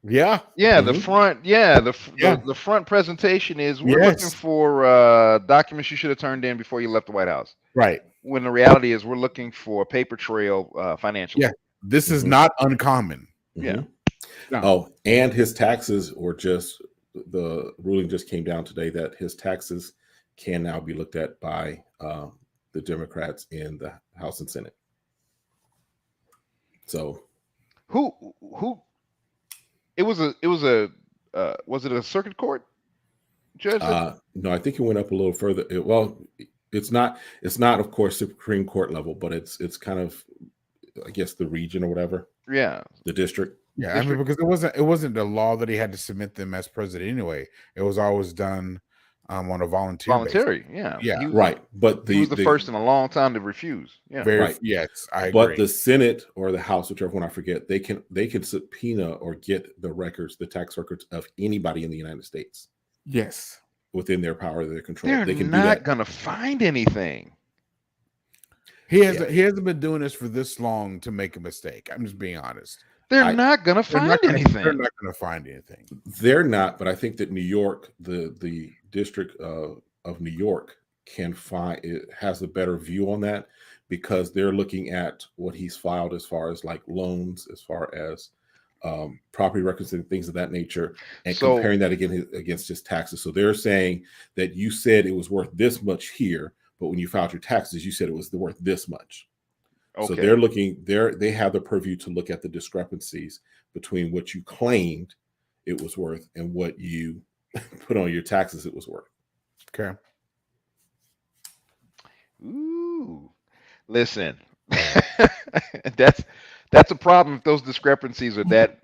Yeah. Yeah, the front, the front presentation is we're looking for documents you should have turned in before you left the White House. Right. When the reality is we're looking for a paper trail financially. Yeah. This is not uncommon. Yeah. No. Oh, and his taxes were just, the ruling just came down today that his taxes can now be looked at by the Democrats in the House and Senate. So who was it a circuit court judge? No, I think it went up a little further. It's not of course Supreme Court level, but it's kind of, I guess, the region or whatever. Yeah. The district. Yeah, I mean, because it wasn't the law that he had to submit them as president anyway. It was always done on a voluntary basis. Yeah. Right. But he was the first in a long time to refuse. Yeah. Right. Yes, I agree. But the Senate or the House, whichever one I forget, they can subpoena or get the records, the tax records of anybody in the United States. Yes. Within their power, their control. They can not gonna find anything. He hasn't been doing this for this long to make a mistake. I'm just being honest. They're not going to find anything. They're not going to find anything. They're not, but I think that New York, the District of New York, has a better view on that because they're looking at what he's filed as far as like loans, as far as property records and things of that nature, and comparing that against his taxes. So they're saying that you said it was worth this much here, but when you filed your taxes, you said it was worth this much. Okay. So they're looking they have the purview to look at the discrepancies between what you claimed it was worth and what you put on your taxes it was worth. Okay. Ooh, listen, that's a problem if those discrepancies are that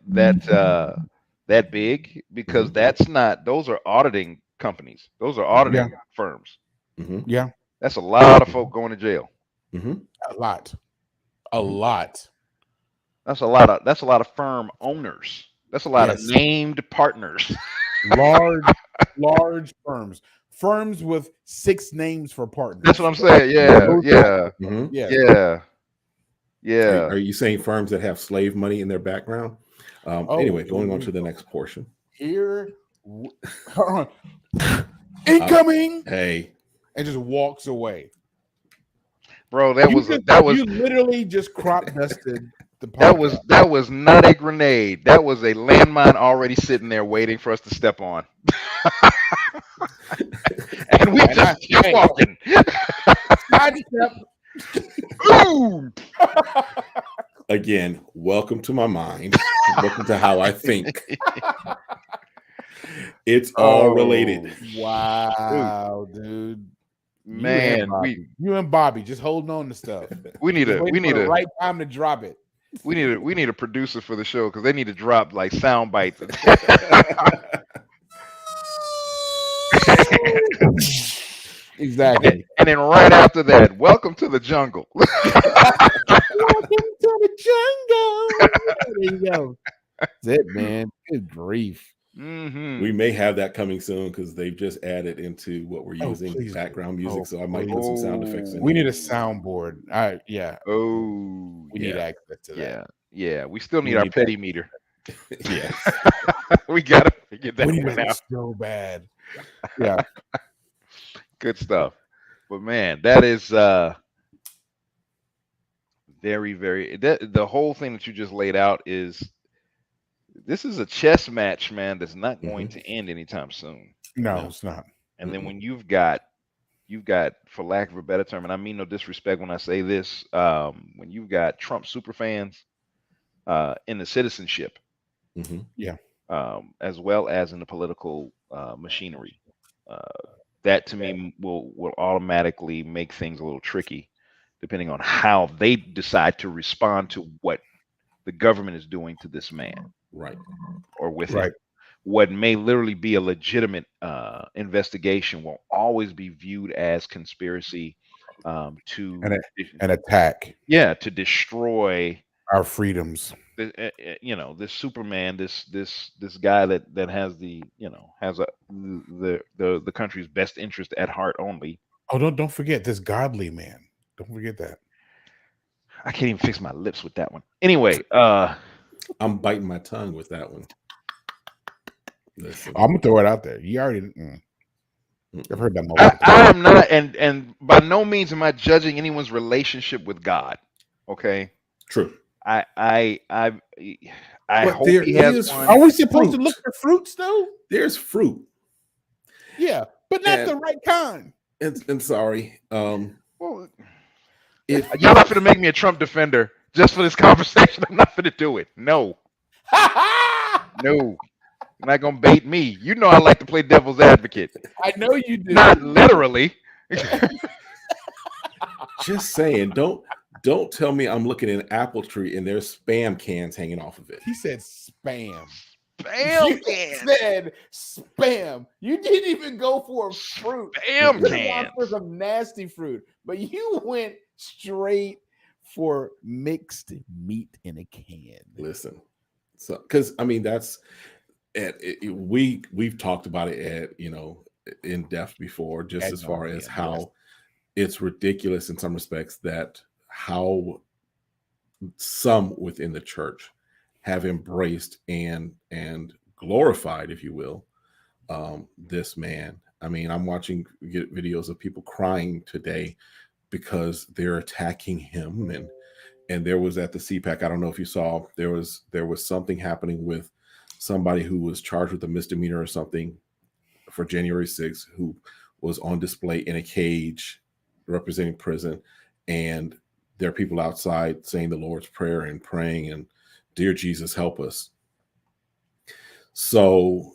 big, because those are auditing companies. Those are auditing firms. Yeah. That's a lot of folk going to jail. A lot. That's a lot of firm owners. That's a lot of named partners. large firms with 6 names for partners. That's what I'm saying. Yeah. Are you saying firms that have slave money in their background? Anyway, going on to the next portion. Here, incoming. Hey, and just walks away. Bro, that was you literally just crop dusted the podcast. That was not a grenade. That was a landmine already sitting there waiting for us to step on. And we just kept walking. Sidestep. Boom. Again, welcome to my mind. Welcome to how I think. It's all related. Wow, dude. Man, you and Bobby just holding on to stuff. We need a right time to drop it. We need a producer for the show because they need to drop like sound bites. Exactly. And then right after that, welcome to the jungle. Welcome to the jungle. There you go. That's it, man. Good grief. We may have that coming soon because they've just added into what we're using background music. So I might put some sound effects in. We need a soundboard. Yeah. We need access to that. Yeah. We still need our petty meter. Yeah. We gotta figure that one out. So bad. Yeah. Good stuff. But man, that is very, very the whole thing that you just laid out this is a chess match, man, that's not going to end anytime soon. No, it's not. And then when you've got, for lack of a better term, and I mean no disrespect when I say this, when you've got Trump super fans in the citizenship, as well as in the political machinery. That to me will automatically make things a little tricky, depending on how they decide to respond to what the government is doing to this man, Right. or with him. What may literally be a legitimate investigation will always be viewed as conspiracy to an attack. Yeah, to destroy our freedoms. This Superman, this guy that has the country's best interest at heart only. Oh, don't forget this godly man. Don't forget that. I can't even fix my lips with that one. Anyway, I'm biting my tongue with that one. Listen. I'm gonna throw it out there. You already. I've heard that. I am not, and by no means am I judging anyone's relationship with God. Okay. True. I hope he has one. Are we supposed to look for fruits though? There's fruit. Yeah, but not the right kind. And sorry. Well, y'all not gonna make me a Trump defender just for this conversation. I'm not gonna do it. No. No. You're not gonna bait me. You know I like to play devil's advocate. I know you do. Not literally. Just saying, don't tell me I'm looking at an apple tree and there's spam cans hanging off of it. He said spam. Spam cans. You said spam. You didn't even go for a fruit. Spam cans. For some nasty fruit, but you went straight for mixed meat in a can. Listen, so because I mean that's. We've talked about it at in depth before, just as far as how it's ridiculous in some respects that how some within the church have embraced and glorified, if you will, this man. I mean, I'm watching videos of people crying today because they're attacking him, and there was at the CPAC. I don't know if you saw there was something happening with somebody who was charged with a misdemeanor or something for January 6th, who was on display in a cage representing prison. And there are people outside saying the Lord's Prayer and praying and dear Jesus, help us. So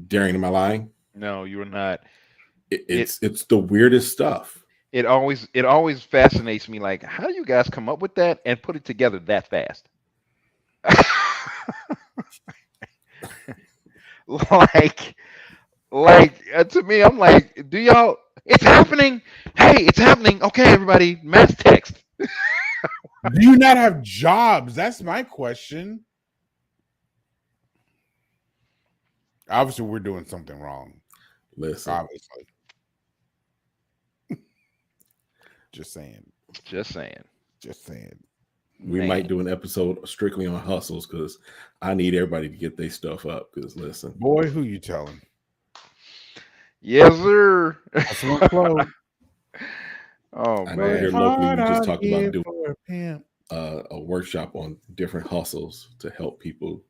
Darian, am I lying? No, you're not. It's the weirdest stuff. It always fascinates me. Like, how do you guys come up with that and put it together that fast? To me, I'm like, do y'all? It's happening. Hey, it's happening. Okay, everybody, mass text. Do you not have jobs? That's my question. Obviously, we're doing something wrong. Listen, obviously. Just saying. We might do an episode strictly on hustles because I need everybody to get their stuff up. Because listen, boy, who you telling? Yes, sir. That's one close. Oh I man! know here locally we just talked about doing a workshop on different hustles to help people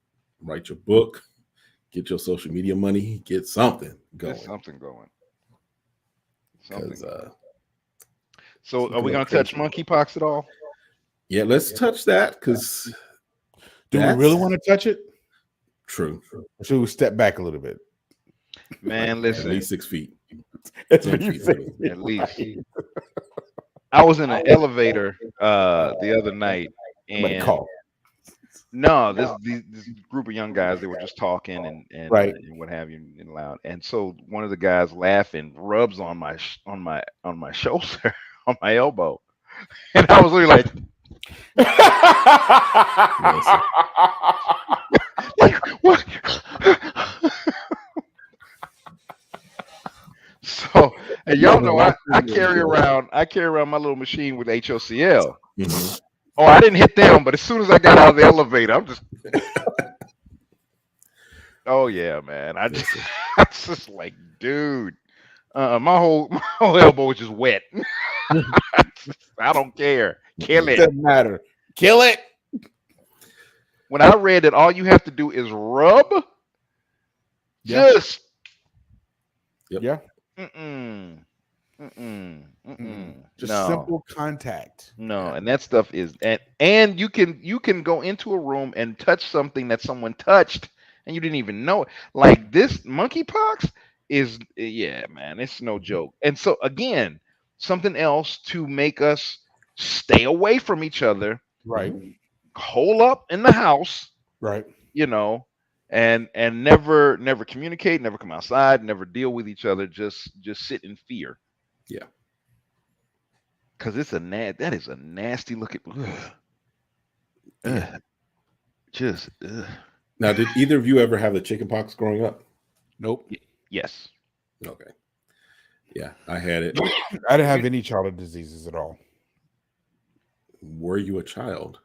write your book, get your social media money, get something going. So, are we going to touch monkeypox at all? Yeah, let's touch that because. Do we really want to touch it? True. Or should we step back a little bit? Man, listen. At least 6 feet. At least. I was in an elevator the other night, and no, this group of young guys, they were just talking and what have you, and loud. And so one of the guys laughing rubs on my shoulder, on my elbow, and I was really like. Like what? So, and y'all know I carry around my little machine with HOCL. Mm-hmm. Oh, I didn't hit them, but as soon as I got out of the elevator, I'm just. Oh yeah, man! I just like, dude, my whole elbow was just wet. I don't care. Kill it. Doesn't matter. Kill it. When I read that all you have to do is rub, just yeah. Just No. simple contact. No, and that stuff is and you can go into a room and touch something that someone touched and you didn't even know it. Like this monkeypox is yeah, man, it's no joke. And so again, something else to make us stay away from each other, Right. hole up in the house, Right. you know, and never communicate, never come outside, never deal with each other, just sit in fear. Yeah. Cause it's that is a nasty looking. Yeah. Just. Now, did either of you ever have the chicken pox growing up? Nope. Yes. Okay. Yeah, I had it. I didn't have any childhood diseases at all. Were you a child?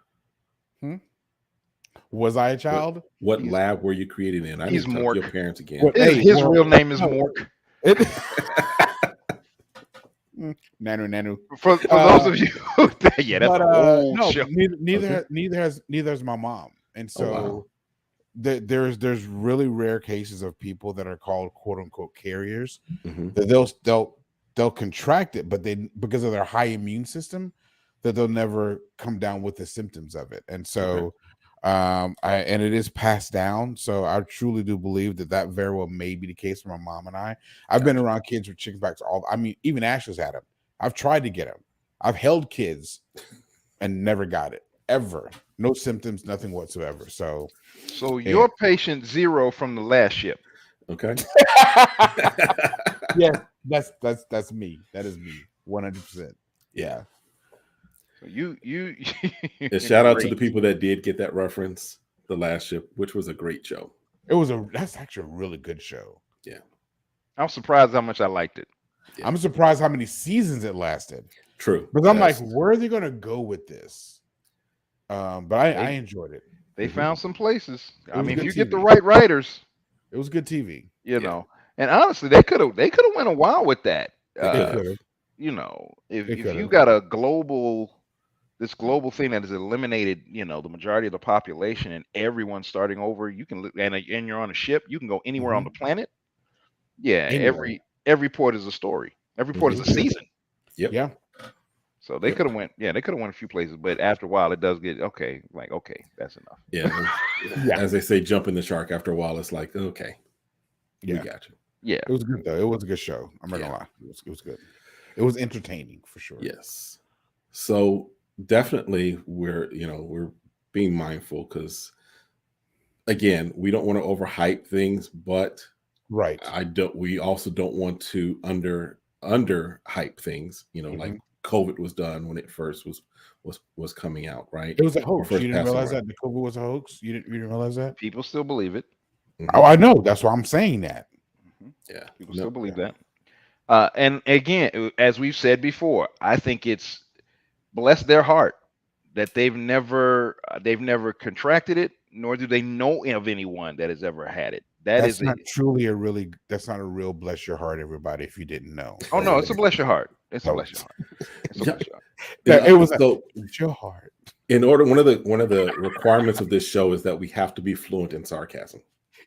Was I a child? What lab were you created in? I need to talk to your parents again. His real name is Mork. Nanu. For those of you, yeah, that's a old show. Neither has my mom, and so there's really rare cases of people that are called quote unquote carriers. That they'll contract it, but because of their high immune system, that they'll never come down with the symptoms of it, and so. And it is passed down, so I truly do believe that very well may be the case for my mom and I. I've been around kids with chickenpox even Ashley's had them. I've tried to get them. I've held kids and never got it ever. No symptoms, nothing whatsoever. So you're patient 0 from the last ship. Okay. Yeah, that's me. That is me, 100%. Yeah. You and shout out to the people that did get that reference, The Last Ship, which was a great show. That's actually a really good show. Yeah. I'm surprised how much I liked it. Yeah. I'm surprised how many seasons it lasted. True. But I'm like, where are they gonna go with this? But I enjoyed it. They found some places. I mean, if you TV. get the right writers, it was good TV. You know. And honestly, they could have went a while with that. You know, if you got a global thing that has eliminated, the majority of the population and everyone's starting over, you can and you're on a ship, you can go anywhere on the planet. Yeah, anywhere. Every port is a story. Every port is a season. Yep. Yeah. So they could have went a few places, but after a while it does get okay, that's enough. Yeah. As they say, jumping the shark after a while, it's like, okay. Yeah. We got you. Yeah. It was good though. It was a good show. I'm not gonna lie. It was good. It was entertaining for sure. Yes. So definitely we're being mindful because again, we don't want to overhype things, but right. We also don't want to under hype things, like COVID was done when it first was coming out, right? It was a hoax. You didn't realize that the COVID was a hoax? You didn't realize that? People still believe it. Oh, I know. That's why I'm saying that. Yeah. People still believe that. And again, as we've said before, I think it's bless their heart that they've never contracted it, nor do they know of anyone that has ever had it. That's not a real bless your heart, everybody, if you didn't know. Oh no, it's a bless your heart. It's a bless your heart. It's a bless your heart. Yeah, it was your heart. In order, one of the requirements of this show is that we have to be fluent in sarcasm.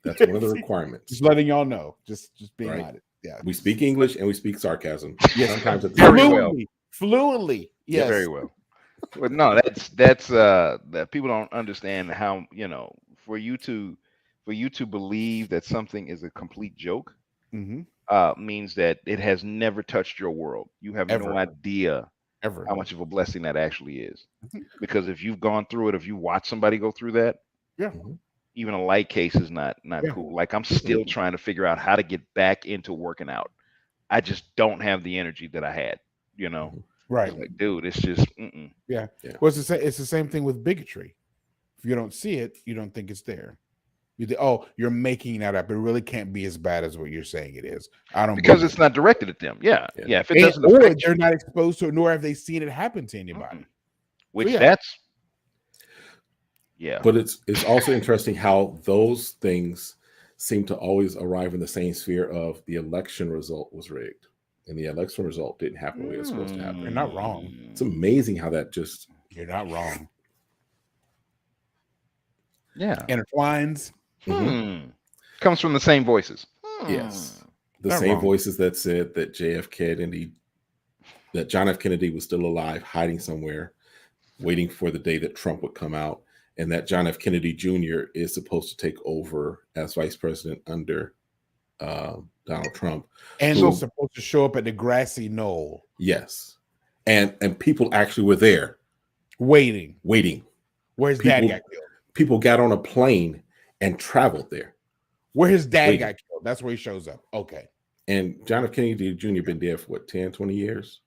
That's one of the requirements. Just letting y'all know. Just being on it. Yeah. We speak English and we speak sarcasm. Yes, sometimes fluently. Yes. Yeah, very well. But no, that's that people don't understand how, for you to believe that something is a complete joke means that it has never touched your world. You have no idea how much of a blessing that actually is. Because if you've gone through it, if you watch somebody go through that, even a light case is not cool. Like I'm still trying to figure out how to get back into working out. I just don't have the energy that I had, Right. It's like, dude, it's just Yeah. Well, it's the same thing with bigotry. If you don't see it, you don't think it's there. You think, you're making that up. It really can't be as bad as what you're saying it is. Because it's not directed at them. Yeah. If it doesn't, or they're not exposed to it, nor have they seen it happen to anybody. Which But it's also interesting how those things seem to always arrive in the same sphere of the election result was rigged. And the election result didn't happen the way it was supposed to happen. You're not wrong. It's amazing how that just... You're not wrong. Yeah. Intertwines. Comes from the same voices. Yes. The same voices that said that JFK that John F. Kennedy was still alive, hiding somewhere, waiting for the day that Trump would come out, and that John F. Kennedy Jr. is supposed to take over as vice president under Donald Trump. And was supposed to show up at the grassy knoll. Yes. And people actually were there. Waiting. Where his dad got killed. People got on a plane and traveled there. Where his dad got killed. That's where he shows up. Okay. And John F. Kennedy Jr. been there for what, 10, 20 years?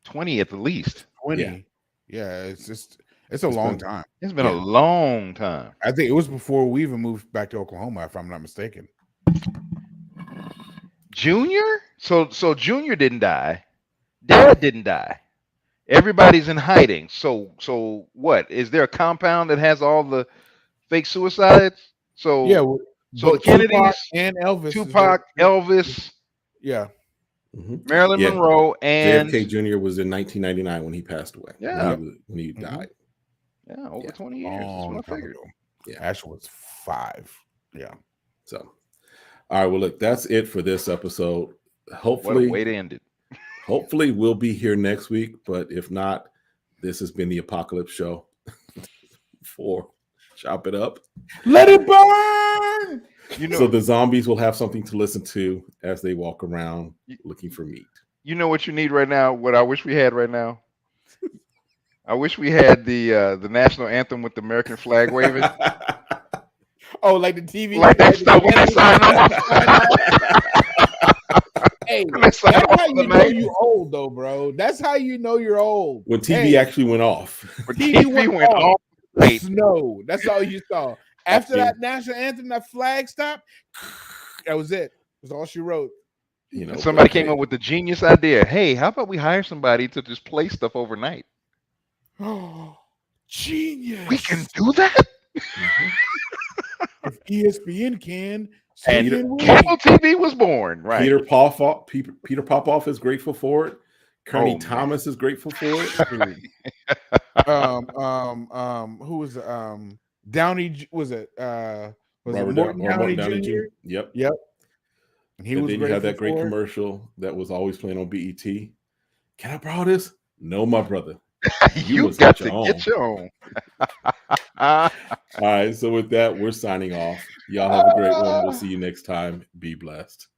20 at the least. 20. Yeah, it's a long time. It's been a long time. I think it was before we even moved back to Oklahoma, if I'm not mistaken. Junior? So Junior didn't die. Dad didn't die. Everybody's in hiding. So what? Is there a compound that has all the fake suicides? So yeah, so the Kennedys Tupac and Elvis. Tupac, Elvis. Yeah. Marilyn Monroe and JFK Jr. was in 1999 when he passed away. Yeah. When he died. Yeah, over 20 years. That's what I figured. Yeah. Ash was 5. Yeah. So, all right. Well, look, that's it for this episode. Hopefully, what a way to end it. Hopefully, we'll be here next week. But if not, this has been the Apocalypse Show. For Chop It Up. Let it burn. So the zombies will have something to listen to as they walk around looking for meat. You know what you need right now? What I wish we had right now? I wish we had the national anthem with the American flag waving. Oh, like the TV. Like that stuff when they sign off. Hey, that's how you know you're old, though, bro. That's how you know you're old. When TV actually went off. When TV went off. Snow. That's all you saw. After that national anthem, that flag stopped. That was it. That's all she wrote. You know, somebody came up with the genius idea. Hey, how about we hire somebody to just play stuff overnight? Oh, genius! We can do that. If ESPN can, and cable TV was born. Right. Peter Popoff is grateful for it. Kearney Thomas is grateful for it. Who was Downey? Was it Robert Downey Jr.? Yep. And he was. Then you have that great commercial that was always playing on BET. Can I borrow this? No, my brother. You got to get your own. All right. So with that, we're signing off. Y'all have a great one. We'll see you next time. Be blessed.